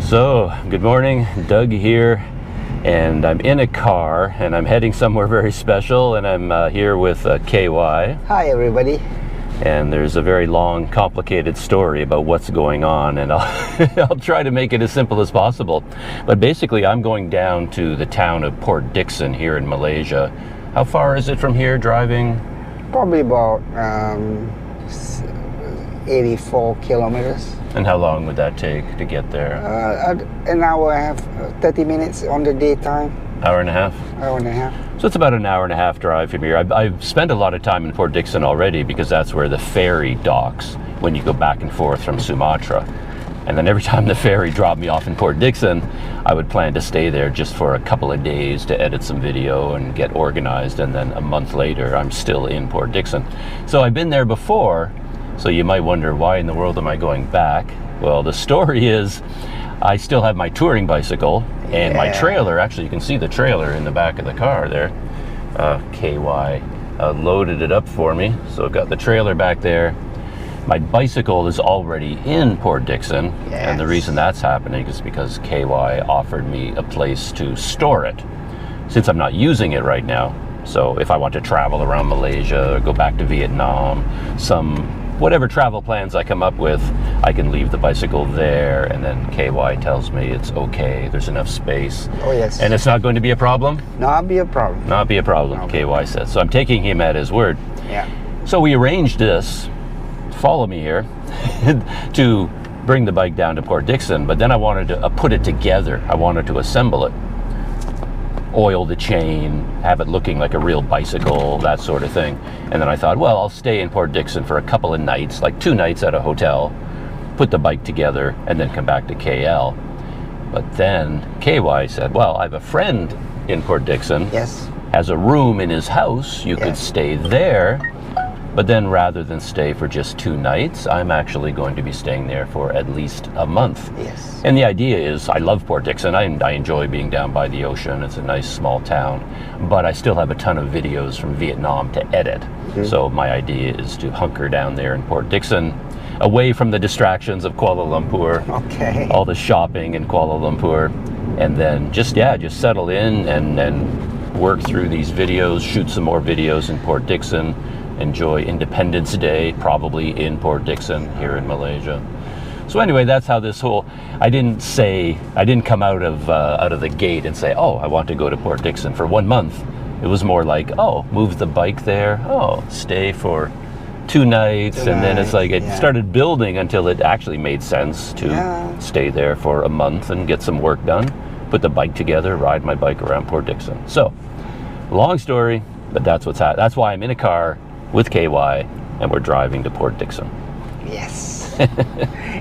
So, good morning, Doug here, and I'm in a car, and I'm heading somewhere very special, and I'm here with KY. Hi everybody. And there's a very long, complicated story about what's going on, and I'll try to make it as simple as possible. But basically, I'm going down to the town of Port Dickson here in Malaysia. How far is it from here, driving? Probably about 84 kilometers. And how long would that take to get there? An hour and a half, 30 minutes on the daytime. Hour and a half? Hour and a half. So it's about an hour and a half drive from here. I've spent a lot of time in Port Dickson already because that's where the ferry docks when you go back and forth from Sumatra. And then every time the ferry dropped me off in Port Dickson, I would plan to stay there just for a couple of days to edit some video and get organized. And then a month later, I'm still in Port Dickson. So I've been there before. So you might wonder, why in the world am I going back? Well, the story is I still have my touring bicycle and my trailer. Actually, you can see the trailer in the back of the car there. KY loaded it up for me. So I've got the trailer back there. My bicycle is already in Port Dickson. Yes. And the reason that's happening is because KY offered me a place to store it since I'm not using it right now. So if I want to travel around Malaysia or go back to Vietnam, whatever travel plans I come up with, I can leave the bicycle there, and then KY tells me it's okay, there's enough space. Oh yes. And it's not going to be a problem? Not be a problem. Not be a problem, no. KY says. So I'm taking him at his word. Yeah. So we arranged this, follow me here, to bring the bike down to Port Dickson, but then I wanted to put it together. I wanted to assemble it. Oil the chain, have it looking like a real bicycle, that sort of thing. And then I thought, well, I'll stay in Port Dickson for a couple of nights, like 2 nights at a hotel, put the bike together, and then come back to KL. But then KY said, well, I have a friend in Port Dickson. Yes. Has a room in his house. You could stay there. But then rather than stay for just 2 nights, I'm actually going to be staying there for at least a month. Yes. And the idea is, I love Port Dickson. I enjoy being down by the ocean. It's a nice small town. But I still have a ton of videos from Vietnam to edit. Mm-hmm. So my idea is to hunker down there in Port Dickson, away from the distractions of Kuala Lumpur. Okay. All the shopping in Kuala Lumpur. And then just settle in and work through these videos, shoot some more videos in Port Dickson. Enjoy Independence Day, probably in Port Dickson here in Malaysia. So anyway, that's how this whole, I didn't come out of the gate and say, oh, I want to go to Port Dickson for 1 month. It was more like, oh, move the bike there, oh, stay for 2 nights, and then it's like it started building until it actually made sense to stay there for a month and get some work done, put the bike together, ride my bike around Port Dickson. So, long story, but that's what's happening. That's why I'm in a car with KY, and we're driving to Port Dickson. Yes.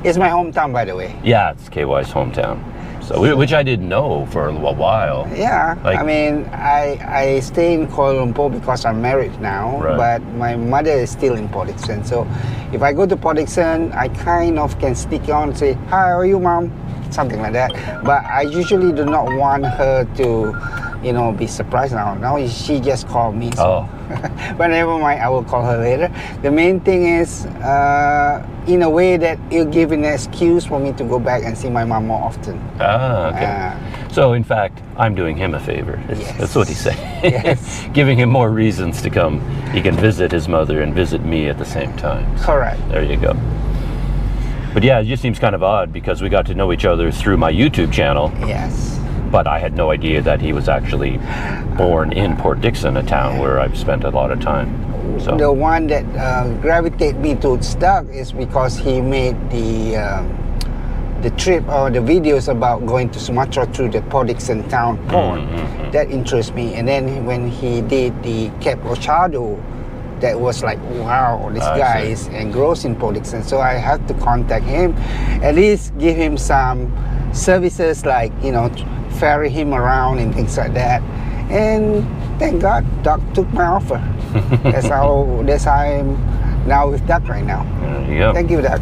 It's my hometown, by the way. Yeah, it's KY's hometown. So, which I didn't know for a while. Yeah, I mean, I stay in Kuala Lumpur because I'm married now, but my mother is still in Port Dickson. So, if I go to Port Dickson, I kind of can sneak on and say, hi, how are you, mom? Something like that. But I usually do not want her to, be surprised now. Now she just called me. So. But never mind, I will call her later. The main thing is, in a way that it'll give an excuse for me to go back and see my mom more often. Okay. So in fact, I'm doing him a favor. That's what he's saying. Yes. Giving him more reasons to come. He can visit his mother and visit me at the same time. So correct. There you go. But yeah, it just seems kind of odd because we got to know each other through my YouTube channel. Yes. But I had no idea that he was actually born in Port Dickson, a town where I've spent a lot of time. So the one that gravitated me to Doug is because he made the trip or the videos about going to Sumatra through the Port Dickson town port. Mm-hmm. That interests me. And then when he did the Cape Ochado, that was like, wow, this guy is engrossed in Port Dickson. So I had to contact him, at least give him some services like, ferry him around and things like that. And thank God, Doug took my offer. That's how I'm now with Doug right now. There you go. Thank you, Doug.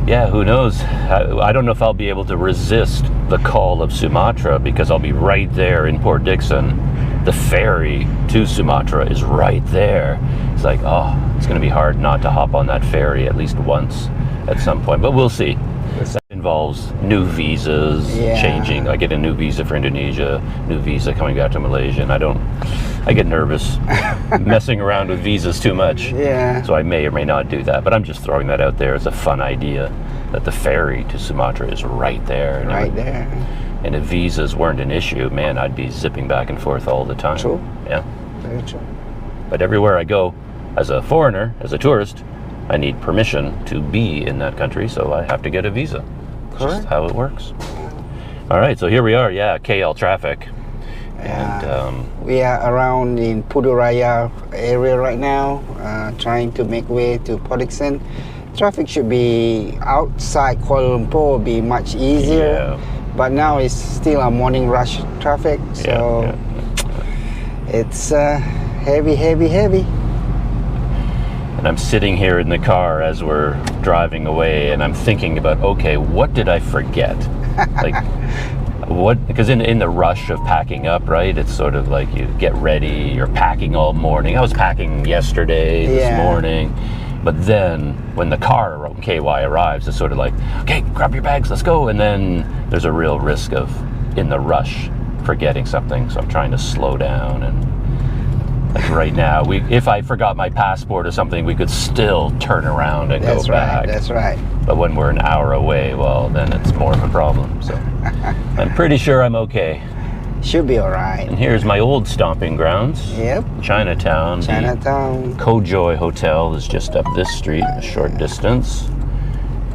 Yeah, who knows? I don't know if I'll be able to resist the call of Sumatra because I'll be right there in Port Dickson. The ferry to Sumatra is right there. It's like, oh, it's going to be hard not to hop on that ferry at least once at some point, but we'll see. That involves new visas, Yeah. changing. I get a new visa for Indonesia, new visa coming back to Malaysia, and I get nervous messing around with visas too much. Yeah. So I may or may not do that, but I'm just throwing that out there as a fun idea that the ferry to Sumatra is right there. And Right there. And if visas weren't an issue, man, I'd be zipping back and forth all the time. True. Yeah. Very true. But everywhere I go, as a foreigner, as a tourist, I need permission to be in that country, so I have to get a visa. It's just Correct. how it works. All right, so here we are, yeah, KL traffic. And We are around in Puduraya area right now, trying to make way to Port Dickson. Traffic should be outside Kuala Lumpur be much easier, but now it's still a morning rush traffic, so it's heavy. And I'm sitting here in the car as we're driving away, and I'm thinking about, okay, what did I forget? Like, what? Because in the rush of packing up, right? It's sort of like you get ready, you're packing all morning. I was packing yesterday, this morning, but then when the car KY arrives, it's sort of like, okay, grab your bags, let's go. And then there's a real risk of, in the rush, forgetting something. So I'm trying to slow down. And like right now, if I forgot my passport or something, we could still turn around and go back. That's right. But when we're an hour away, well, then it's more of a problem. So I'm pretty sure I'm okay. Should be all right. And here's my old stomping grounds. Yep. Chinatown. Chinatown. The Kojoy Hotel is just up this street, a short distance.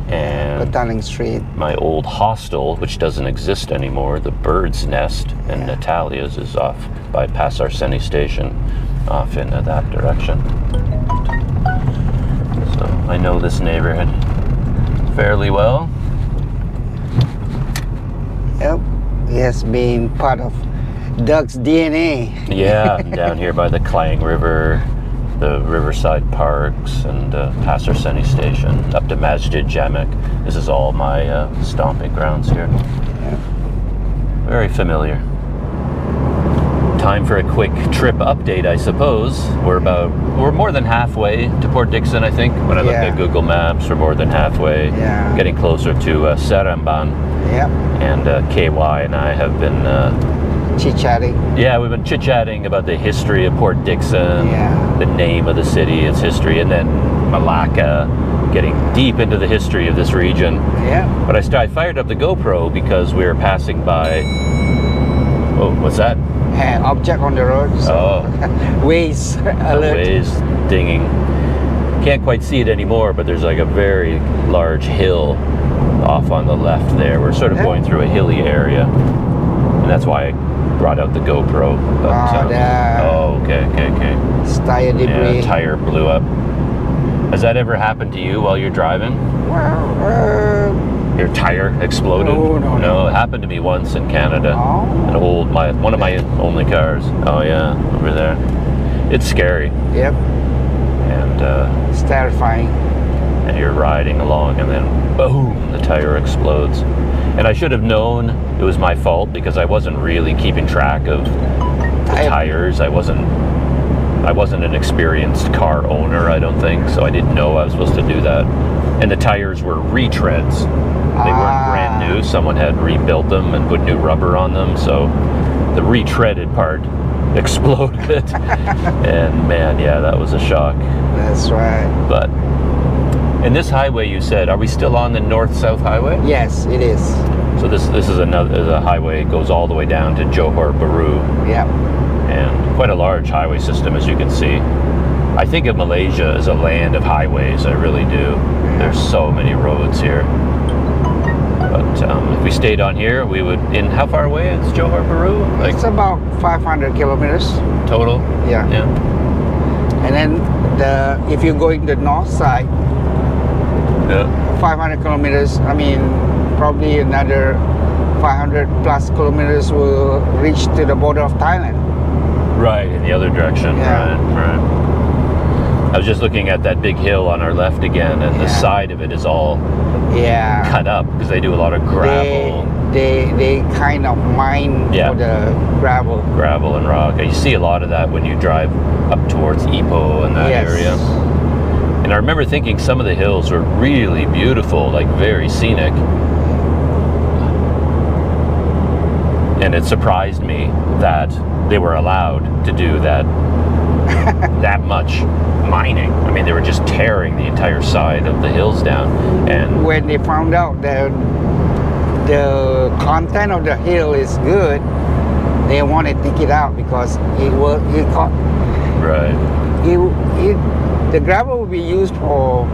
And Petaling Street. my old hostel, which doesn't exist anymore, the Bird's Nest and Natalia's, is off by Pasar Station, off in that direction. So I know this neighborhood fairly well. Yep. It has been part of Doug's DNA. Yeah, down here by the Klang River, the Riverside Parks, and Pasar Station, up to Masjid Jamek. This is all my stomping grounds here. Yeah. Very familiar. Time for a quick trip update, I suppose. We're more than halfway to Port Dickson, I think. When I look at Google Maps, we're more than halfway. Yeah. Getting closer to Seremban. Yep. And KY and I have been Chit-chatting. yeah, we've been chit-chatting about the history of Port Dickson, the name of the city, its history, and then Malacca, getting deep into the history of this region. Yeah. But I fired up the GoPro because we were passing by. Oh, what's that? Object on the road. So Waze alert. Waze dinging. Can't quite see it anymore, but there's like a very large hill off on the left there. We're sort of going through a hilly area, and that's why I brought out the GoPro. But, okay. It's tire debris. Yeah, tire blew up. Has that ever happened to you while you're driving? Well, Your tire exploded? No, it happened to me once in Canada. Oh. One of my only cars. Oh yeah, over there. It's scary. Yep. And It's terrifying. and you're riding along, and then boom, the tire explodes. And I should have known it was my fault because I wasn't really keeping track of the tires. I wasn't an experienced car owner, I don't think, so I didn't know I was supposed to do that. And the tires were retreads. They weren't brand new. Someone had rebuilt them and put new rubber on them, so the retreaded part exploded. And man, yeah, that was a shock. That's right. But in this highway, you said, are we still on the north-south highway? Yes, it is. So this is a highway. It goes all the way down to Johor Bahru. Yep. And quite a large highway system, as you can see. I think of Malaysia as a land of highways. I really do. There's so many roads here. But if we stayed on here, we would. How far away is Johor Bahru? It's about 500 kilometers. Total. Yeah. And then if you're going the north side, 500 kilometers. I mean, probably another 500 plus kilometers will reach to the border of Thailand. Right, in the other direction. Yeah. Right. I was just looking at that big hill on our left again, and the side of it is all cut up because they do a lot of gravel. They kind of mine for the gravel. Gravel and rock. You see a lot of that when you drive up towards Ipoh and that area. And I remember thinking some of the hills were really beautiful, like very scenic. And it surprised me that they were allowed to do that much mining. I mean, they were just tearing the entire side of the hills down. And when they found out that the content of the hill is good, they want to dig it out because right. The gravel will be used for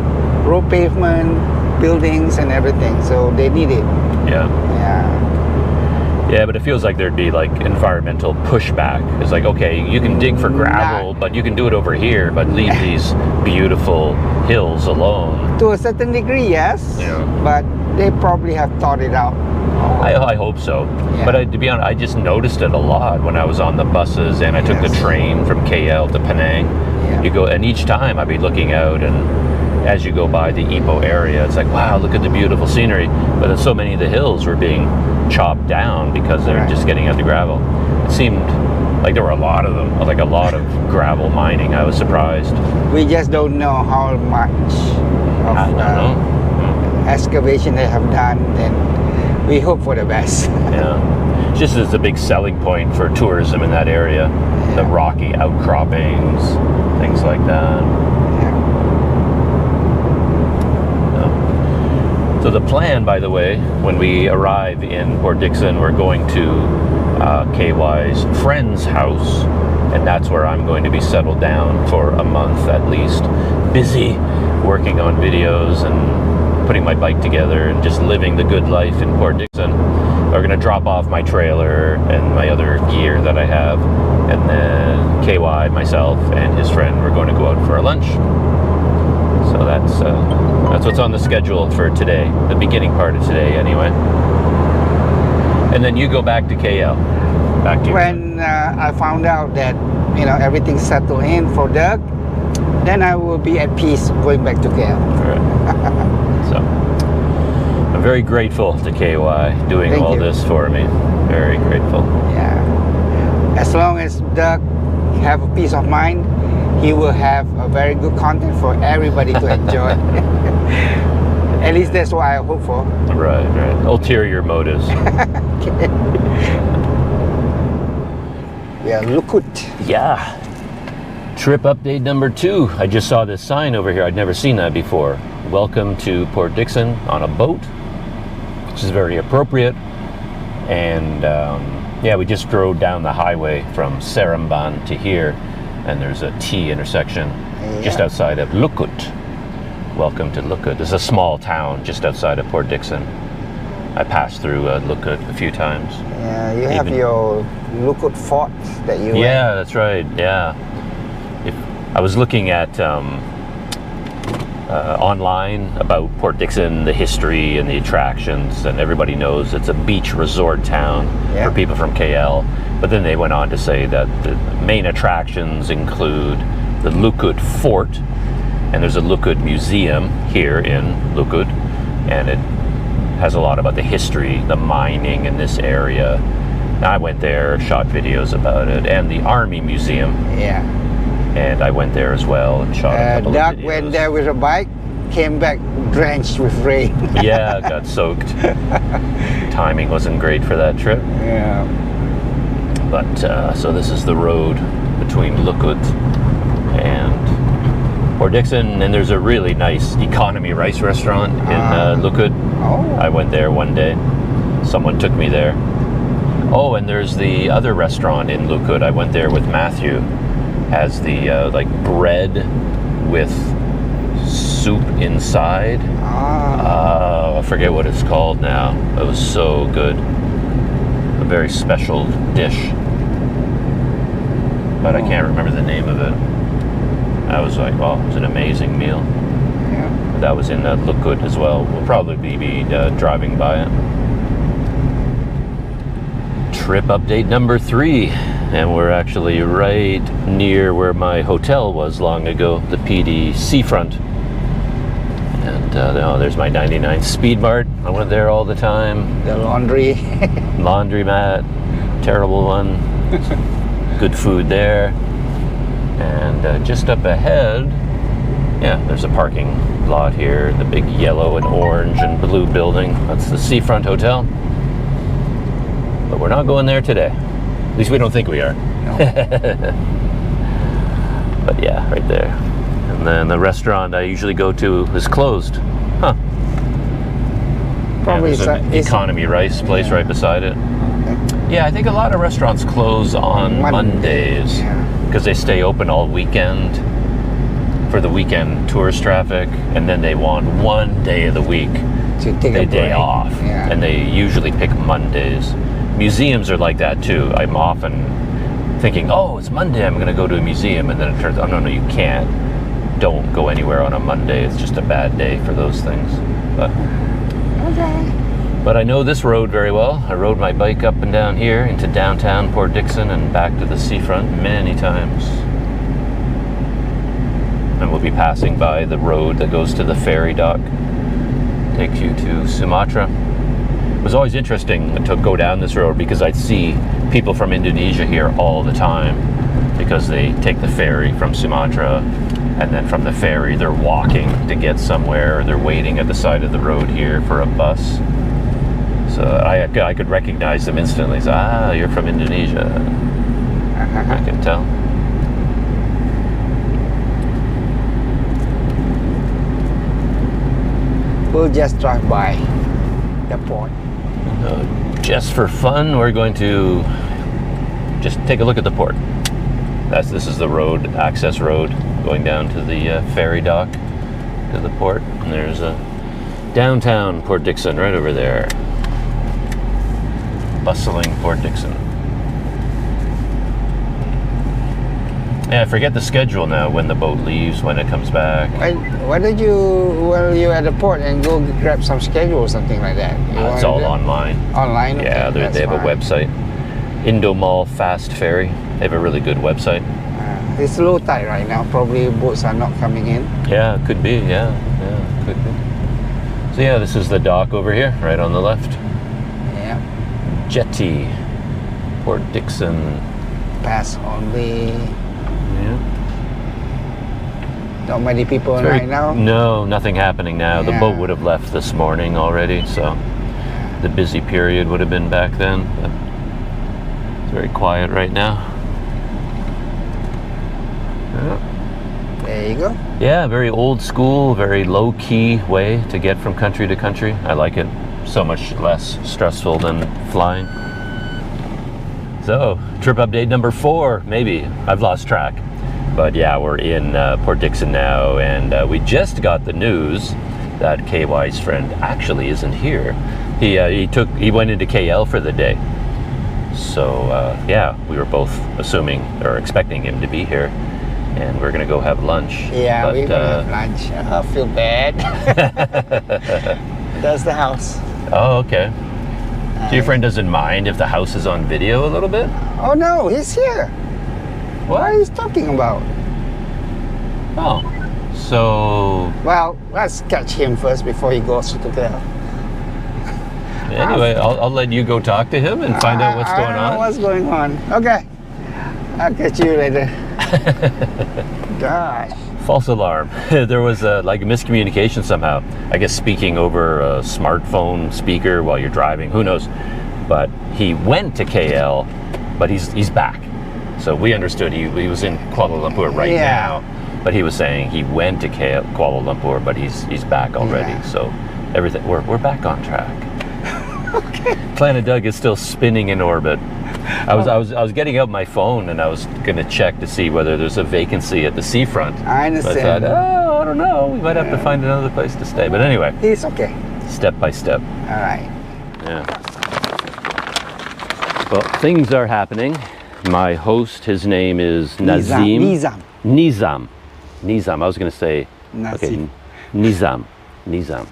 road pavement, buildings, and everything. So they need it. Yeah. Yeah. Yeah, but it feels like there'd be like environmental pushback. It's like, okay, you can dig for gravel, but you can do it over here, but leave these beautiful hills alone. To a certain degree, yes. Yeah. But they probably have thought it out. I hope so. Yeah. But to be honest, I just noticed it a lot when I was on the buses and I took the train from KL to Penang. Yeah. You go, and each time I'd be looking out, and as you go by the Ipoh area, it's like, wow, look at the beautiful scenery. But then so many of the hills were being chopped down because they're just getting out the gravel. It seemed like there were a lot of them, like a lot of gravel mining. I was surprised. We just don't know how much of excavation they have done, and we hope for the best. Yeah. Just as a big selling point for tourism in that area, the rocky outcroppings, things like that. So the plan, by the way, when we arrive in Port Dickson, we're going to KY's friend's house, and that's where I'm going to be settled down for a month at least, busy working on videos and putting my bike together and just living the good life in Port Dickson. We're going to drop off my trailer and my other gear that I have, and then KY, myself, and his friend, we're going to go out for a lunch. So that's what's on the schedule for today, the beginning part of today anyway. And then you go back to KL. Back to when I found out that everything's settled in for Doug, then I will be at peace going back to KL. Right. So I'm very grateful to KY doing all this for me. Very grateful. Yeah. As long as Doug have a peace of mind, he will have a very good content for everybody to enjoy. At least that's what I hope for. Right. Ulterior motives. Yeah, look good. Yeah. Trip update number 2. I just saw this sign over here. I'd never seen that before. Welcome to Port Dickson on a boat, which is very appropriate. And yeah, we just drove down the highway from Seremban to here, and there's a T intersection just outside of Lukut. Welcome to Lukut. It's a small town just outside of Port Dickson. I passed through Lukut a few times. Yeah, you have your Lukut fort that you went. That's right. Yeah. I was looking at online about Port Dickson, the history and the attractions, and everybody knows it's a beach resort town for people from KL. But then they went on to say that the main attractions include the Lukut Fort, and there's a Lukut Museum here in Lukut, and it has a lot about the history, the mining in this area. I went there, shot videos about it, and the Army Museum. Yeah. And I went there as well and shot a couple of videos. Doug went there with a bike, came back drenched with rain. Yeah, got soaked. Timing wasn't great for that trip. Yeah. But so this is the road between Lukut and Port Dickson, and there's a really nice economy rice restaurant in Lukut. Oh. I went there one day. Someone took me there. Oh, and there's the other restaurant in Lukut. I went there with Matthew. Has the like bread with soup inside. I forget what it's called now. It was so good. A very special dish. But I can't remember the name of it. I was like, oh, it was an amazing meal. Yeah. That was in Lukut as well. We'll probably be driving by it. Trip update number 3. And we're actually right near where my hotel was long ago, the PD Seafront. And there's my 99 Speed Mart. I went there all the time. The laundry. Laundromat, terrible one. Good food there. And just up ahead Yeah, there's a parking lot here, the big yellow and orange and blue building. That's the Seafront Hotel. But we're not going there today. At least we don't think we are. No. But yeah, right there. And then the restaurant I usually go to is closed. Huh. Probably yeah, there's an economy rice place right beside it. Okay. Yeah, I think a lot of restaurants close on Mondays because they stay open all weekend for the weekend tourist traffic, and then they want one day of the week to take a day break. off, and they usually pick Mondays. Museums are like that too. I'm often thinking, oh, it's Monday, I'm going to go to a museum, and then it turns out, no, you can't. Don't go anywhere on a Monday. It's just a bad day for those things. But I know this road very well. I rode my bike up and down here into downtown Port Dickson and back to the seafront many times. And we'll be passing by the road that goes to the ferry dock. Takes you to Sumatra. It was always interesting to go down this road because I'd see people from Indonesia here all the time because they take the ferry from Sumatra, and then from the ferry they're walking to get somewhere, or they're waiting at the side of the road here for a bus. So I could recognize them instantly. So, you're from Indonesia. I can tell. We'll just drive by the port. Just for fun, we're going to just take a look at the port. This is the road, access road, going down to the ferry dock to the port. And there's a downtown Port Dickson right over there. Bustling Port Dickson. Yeah, I forget the schedule now, when the boat leaves, when it comes back. Why don't you, while you're at the port, and go grab some schedule or something like that? It's all online. Online? Okay, yeah, they have a website. Indomall Fast Ferry. They have a really good website. It's low tide right now. Probably boats are not coming in. Yeah, it could be. Yeah, could be. So yeah, this is the dock over here, right on the left. Yeah. Jetty, Port Dickson. Pass only. Yeah. Not many people right now. No, nothing happening now. Yeah. The boat would have left this morning already, so the busy period would have been back then. But it's very quiet right now. Yeah. There you go. Yeah, very old school, very low-key way to get from country to country. I like it. So much less stressful than flying. So, trip update number 4, maybe. I've lost track. But yeah, we're in Port Dickson now, and we just got the news that KY's friend actually isn't here. He went into KL for the day. So yeah, we were both assuming or expecting him to be here, and we're gonna go have lunch. Yeah, we're gonna have lunch. I feel bad. That's the house. Oh, okay. So your friend doesn't mind if the house is on video a little bit? Oh no, he's here. What are you talking about? Oh, so... Well, let's catch him first before he goes to KL. Anyway, I'll let you go talk to him and find out what's going I don't on. know what's going on. Okay. I'll catch you later. Gosh. False alarm. There was like a miscommunication somehow. I guess speaking over a smartphone speaker while you're driving, who knows. But he went to KL, but he's back. So we understood he was in Kuala Lumpur right now, but he was saying he went to Kuala Lumpur, but he's back already. Yeah. So everything, we're back on track. Okay. Planet Doug is still spinning in orbit. I was getting out my phone and I was gonna check to see whether there's a vacancy at the seafront. I understand. But I thought, I don't know. We might have to find another place to stay. But anyway, he's okay. Step by step. All right. Yeah. Well, things are happening. My host, his name is Nazim. Nizam. I was going to say, Nazim. Okay, Nizam.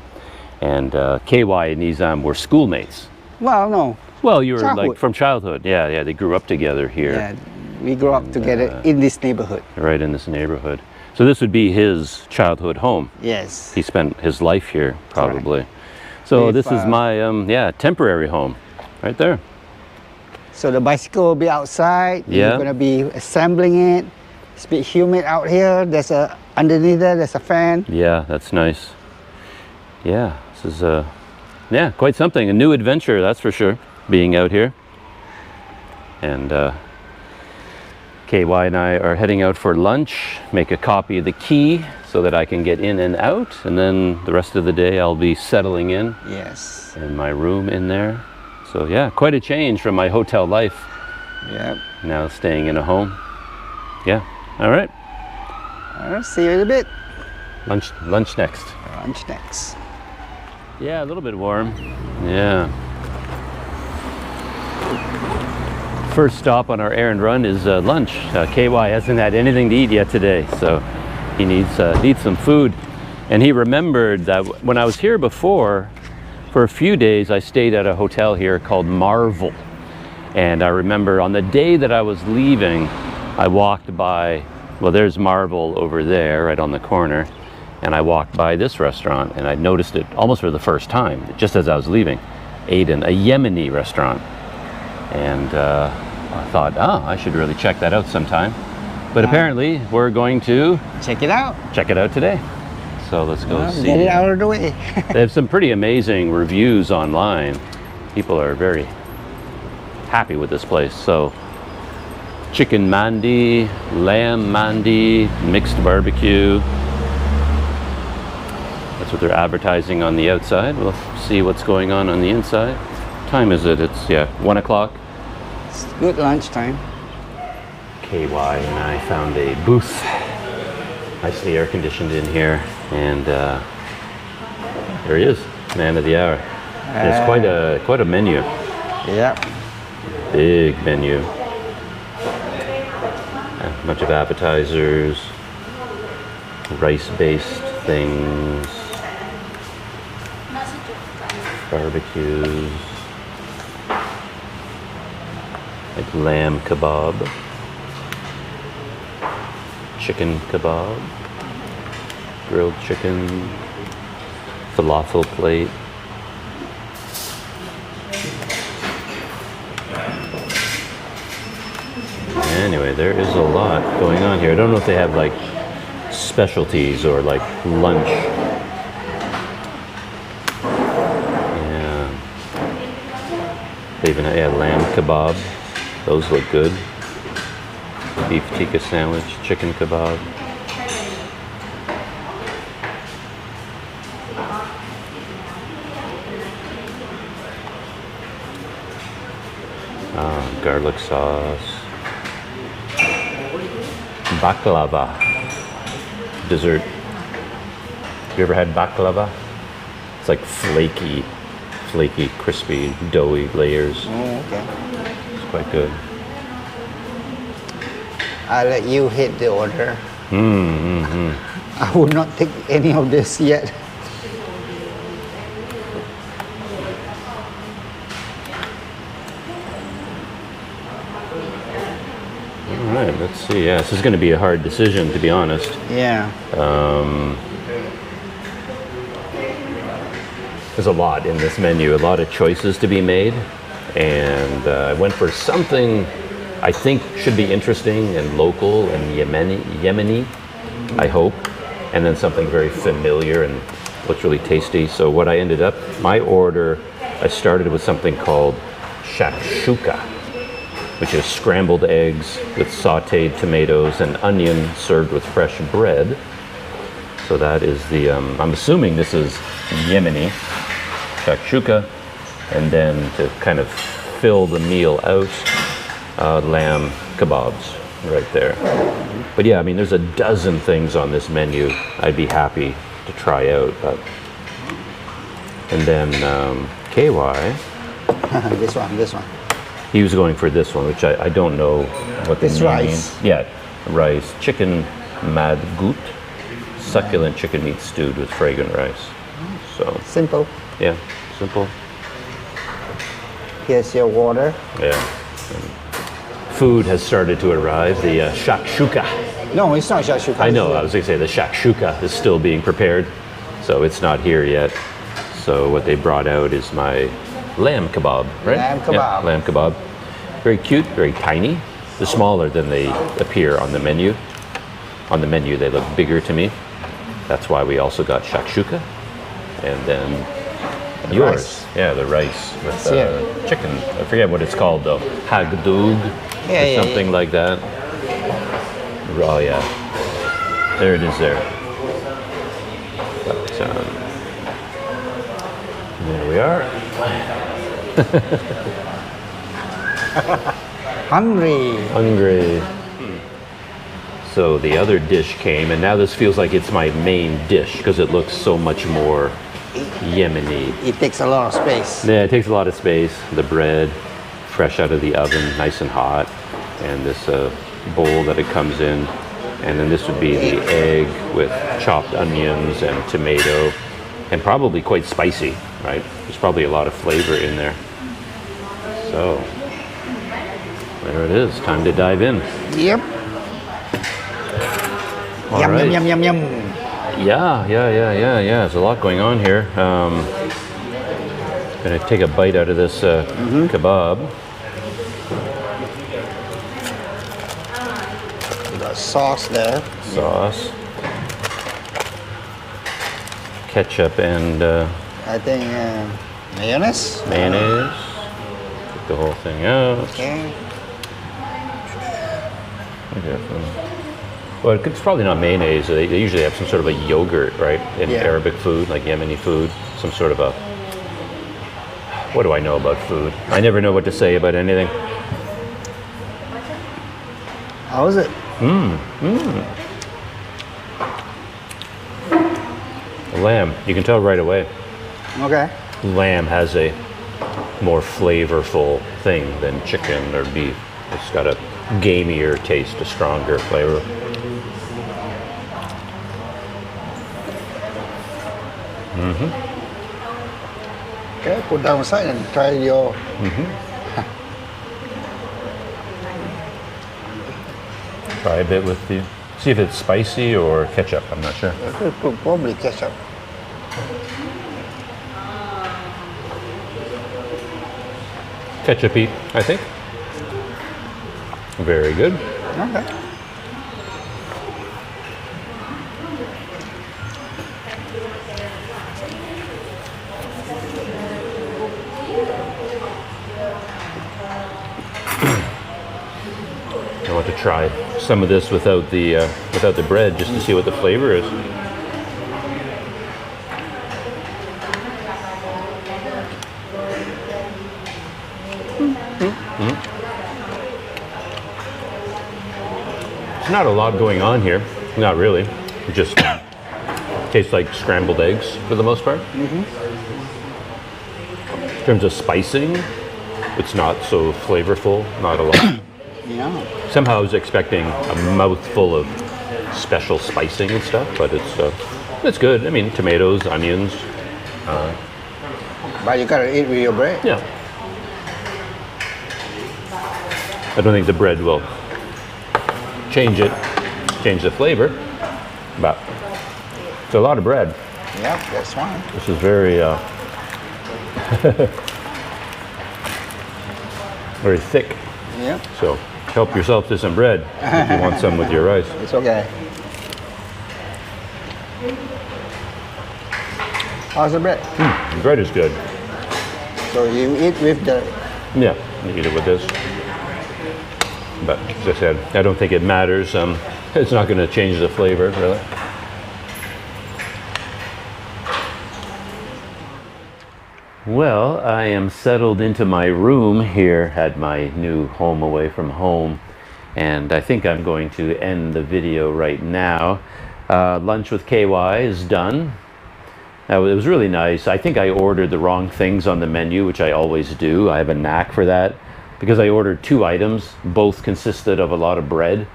And KY and Nizam were schoolmates. Well, no. Well, you were like from childhood. Yeah, they grew up together here. Yeah, we grew up together in this neighborhood. Right, in this neighborhood. So this would be his childhood home. Yes. He spent his life here, probably. So this is my, temporary home, right there. So the bicycle will be outside. Yeah. You're going to be assembling it. It's a bit humid out here. There's a Underneath there, there's a fan. Yeah, that's nice. Yeah, this is yeah, quite something. A new adventure, that's for sure, being out here. And KY and I are heading out for lunch, make a copy of the key so that I can get in and out. And then the rest of the day I'll be settling in. Yes. In my room in there. So yeah, quite a change from my hotel life. Yep. Now staying in a home. Yeah, all right. I'll see you in a bit. Lunch next. Lunch next. Yeah, a little bit warm. Yeah. First stop on our errand run is lunch. KY hasn't had anything to eat yet today, so he needs some food. And he remembered that when I was here before, for a few days I stayed at a hotel here called Marvel. And I remember on the day that I was leaving, I walked by, well, there's Marvel over there, right on the corner. And I walked by this restaurant and I noticed it almost for the first time, just as I was leaving. Aden, a Yemeni restaurant. And I thought, I should really check that out sometime. But apparently we're going to check it out today. So let's go see. Get it out of the way. They have some pretty amazing reviews online. People are very happy with this place. So chicken mandi, lamb mandi, mixed barbecue. That's what they're advertising on the outside. We'll see what's going on the inside. What time is it? It's 1 o'clock. It's good lunchtime. KY and I found a booth, nicely air conditioned in here, and there he is, man of the hour. It's quite a menu. Yep. Big menu. A bunch of appetizers, rice-based things, barbecues, like lamb kebab, chicken kebab, grilled chicken, falafel plate. Anyway, there is a lot going on here. I don't know if they have like specialties or like lunch. Yeah. They even have lamb kebab. Those look good. Beef tikka sandwich, chicken kebab. Garlic sauce. Baklava. Dessert. You ever had baklava? It's like flaky, crispy, doughy layers. Oh, okay. It's quite good. I'll let you hit the order. Mm-hmm. I will not take any of this yet. All right, let's see. Yeah, this is going to be a hard decision, to be honest. Yeah. There's a lot in this menu, a lot of choices to be made, and I went for something I think should be interesting and local and Yemeni, I hope, and then something very familiar and looks really tasty. So what I ended up, my order, I started with something called shakshuka, which is scrambled eggs with sauteed tomatoes and onion served with fresh bread. So that is the, I'm assuming this is Yemeni, shakshuka, and then to kind of fill the meal out, lamb kebabs right there. But yeah, I mean, there's a dozen things on this menu I'd be happy to try out. But. And then KY. This one. He was going for this one, which I don't know what the name rice. means. Yeah, rice. Chicken madgout. Succulent chicken meat stewed with fragrant rice. So Simple. yeah, simple. Here's your water. Yeah. Food has started to arrive. The shakshuka. No, it's not shakshuka. I know. I was going to say the shakshuka is still being prepared, so it's not here yet. So what they brought out is my lamb kebab, right? Lamb kebab. Yeah, lamb kebab. Very cute, very tiny. They're smaller than they appear on the menu. on the menu they look bigger to me. That's why we also got shakshuka, and then yours, rice. yeah, the rice with chicken. I forget what it's called though, hagdug or something like that. Oh yeah, there it is there. But there we are. Hungry. So the other dish came, and now this feels like it's my main dish because it looks so much more Yemeni. It takes a lot of space. Yeah, it takes a lot of space. The bread, fresh out of the oven, nice and hot, and this bowl that it comes in, and then this would be the egg with chopped onions and tomato, and probably quite spicy, right? There's probably a lot of flavor in there. So there it is. Time to dive in. Yep. All Yum, right. yum, yum, yum, yum. Yeah. There's a lot going on here. Gonna take a bite out of this kebab. We got sauce there. Sauce. Ketchup and I think mayonnaise. mayonnaise. Take the whole thing out. Okay. Well, it's probably not mayonnaise. They usually have some sort of a yogurt, right? In Arabic food, like Yemeni food. Some sort of a... What do I know about food? I never know what to say about anything. How is it? Lamb. You can tell right away. Okay. Lamb has a more flavorful thing than chicken or beef. It's got a gamier taste, a stronger flavor. Okay, put down aside and try your... Try a bit with the... See if it's spicy or ketchup, I'm not sure. Probably ketchup. Ketchup-y, I think. Very good. Okay. I want to try some of this without the bread, just to see what the flavor is. There's not a lot going on here, not really. It just tastes like scrambled eggs for the most part. In terms of spicing, it's not so flavorful, not a lot. Yeah. Somehow I was expecting a mouthful of special spicing and stuff, but it's good. I mean, tomatoes, onions. But you gotta eat with your bread. Yeah. I don't think the bread will change the flavor, but it's a lot of bread. Yep, that's fine. This is very, very thick. Yep, So help yourself to some bread if you want some with your rice. it's okay. How's the bread? The bread is good. So you eat with the... Yeah, you eat it with this. But as I said, I don't think it matters. It's not going to change the flavor, really. Well, I am settled into my room here at my new home away from home, and I think I'm going to end the video right now. Lunch with KY is done. Now, it was really nice. I think I ordered the wrong things on the menu, which I always do. I have a knack for that. Because I ordered 2 items, both consisted of a lot of bread.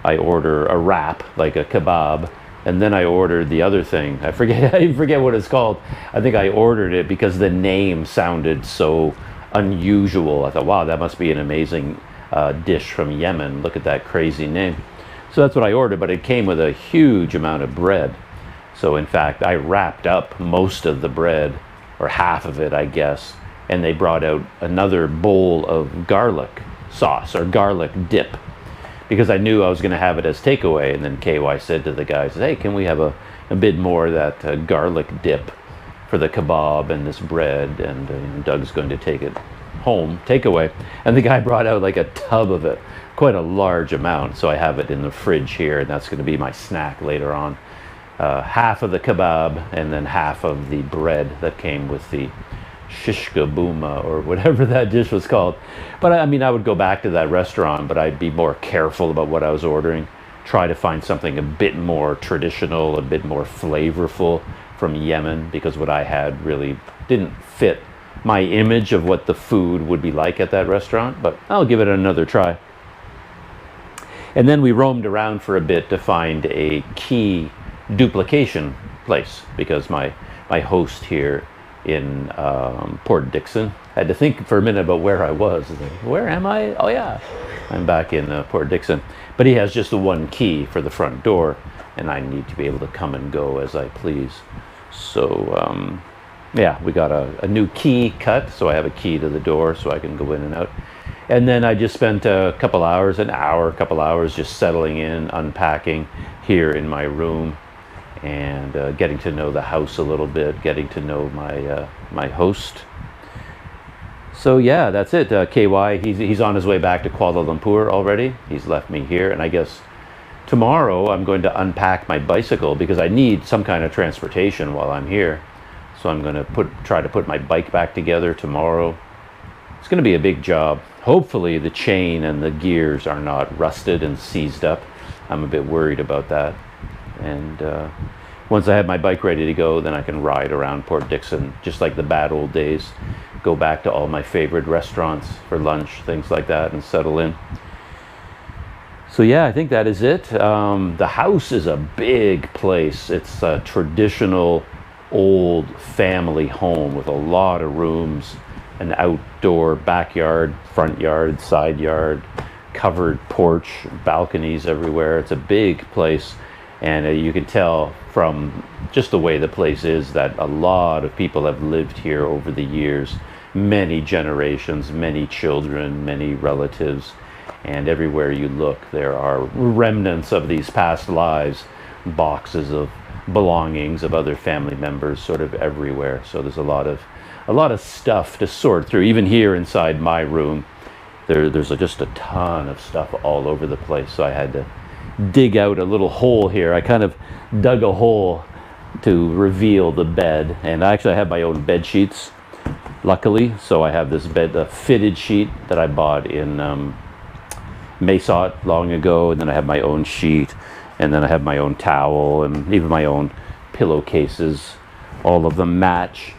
I order a wrap, like a kebab, and then I ordered the other thing. I forget what it's called. I think I ordered it because the name sounded so unusual. I thought, wow, that must be an amazing dish from Yemen. Look at that crazy name. So that's what I ordered, but it came with a huge amount of bread. So in fact, I wrapped up most of the bread, or half of it, I guess, and they brought out another bowl of garlic sauce or garlic dip. because I knew I was going to have it as takeaway. And then KY said to the guys, hey, can we have a bit more of that garlic dip for the kebab and this bread? And Doug's going to take it home, takeaway. And the guy brought out like a tub of it, quite a large amount. So I have it in the fridge here, and that's going to be my snack later on. Half of the kebab and then half of the bread that came with the shishka booma or whatever that dish was called. But I mean, I would go back to that restaurant, but I'd be more careful about what I was ordering. Try to find something a bit more traditional, a bit more flavorful from Yemen, because what I had really didn't fit my image of what the food would be like at that restaurant, but I'll give it another try. And then we roamed around for a bit to find a key duplication place, because my host here in Port Dickson had to think for a minute about where I was. Like, where am I? Oh yeah, I'm back in Port Dickson. But he has just the one key for the front door, and I need to be able to come and go as I please. So yeah, we got a new key cut, so I have a key to the door so I can go in and out. And then I just spent a couple hours just settling in, unpacking here in my room, and getting to know the house a little bit, getting to know my host. So yeah, that's it. KY, he's on his way back to Kuala Lumpur already. He's left me here, and I guess tomorrow I'm going to unpack my bicycle, because I need some kind of transportation while I'm here. So I'm going to try to put my bike back together tomorrow. It's going to be a big job. Hopefully the chain and the gears are not rusted and seized up. I'm a bit worried about that. And once I have my bike ready to go, then I can ride around Port Dickson just like the bad old days. Go back to all my favorite restaurants for lunch, things like that, and settle in. So yeah, I think that is it. The house is a big place. It's a traditional old family home with a lot of rooms, an outdoor backyard, front yard, side yard, covered porch, balconies everywhere. It's a big place, and you can tell from just the way the place is that a lot of people have lived here over the years, many generations, many children, many relatives, and everywhere you look there are remnants of these past lives, boxes of belongings of other family members sort of everywhere. So there's a lot of stuff to sort through. Even here inside my room, there's just a ton of stuff all over the place. So I had to dig out a little hole here. I kind of dug a hole to reveal the bed, and actually I have my own bed sheets, luckily. So I have this bed, a fitted sheet that I bought in Mesot long ago, and then I have my own sheet, and then I have my own towel, and even my own pillowcases. All of them match.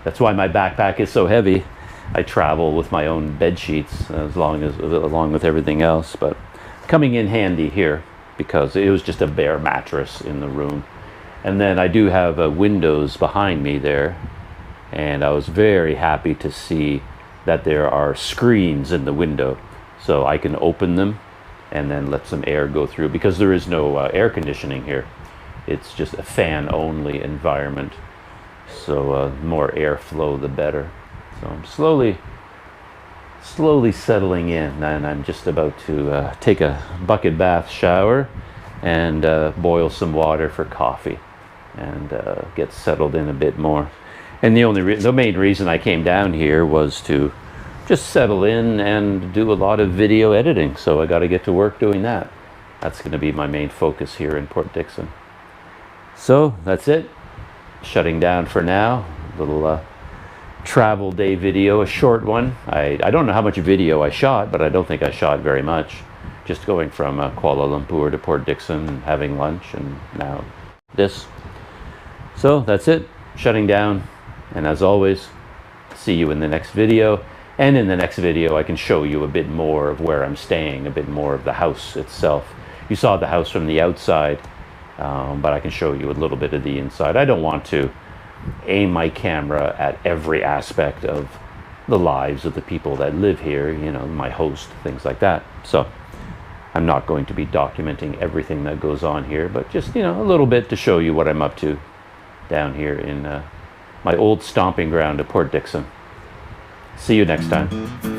That's why my backpack is so heavy. I travel with my own bed sheets along with everything else, but coming in handy here because it was just a bare mattress in the room. And then I do have windows behind me there, and I was very happy to see that there are screens in the window, so I can open them and then let some air go through, because there is no air conditioning here. It's just a fan only environment, so more airflow the better. So I'm slowly settling in, and I'm just about to take a bucket bath shower and boil some water for coffee and get settled in a bit more. And the main reason I came down here was to just settle in and do a lot of video editing. So I got to get to work doing that. That's going to be my main focus here in Port Dickson. So that's it. Shutting down for now. A little travel day video, a short one. I don't know how much video I shot, but I don't think I shot very much. Just going from Kuala Lumpur to Port Dickson, having lunch, and now this. So that's it. Shutting down. And as always, see you in the next video. And in the next video, I can show you a bit more of where I'm staying, a bit more of the house itself. You saw the house from the outside, but I can show you a little bit of the inside. I don't want to aim my camera at every aspect of the lives of the people that live here, you know, my host, things like that. So I'm not going to be documenting everything that goes on here, but just, you know, a little bit to show you what I'm up to down here in my old stomping ground at Port Dickson. See you next time.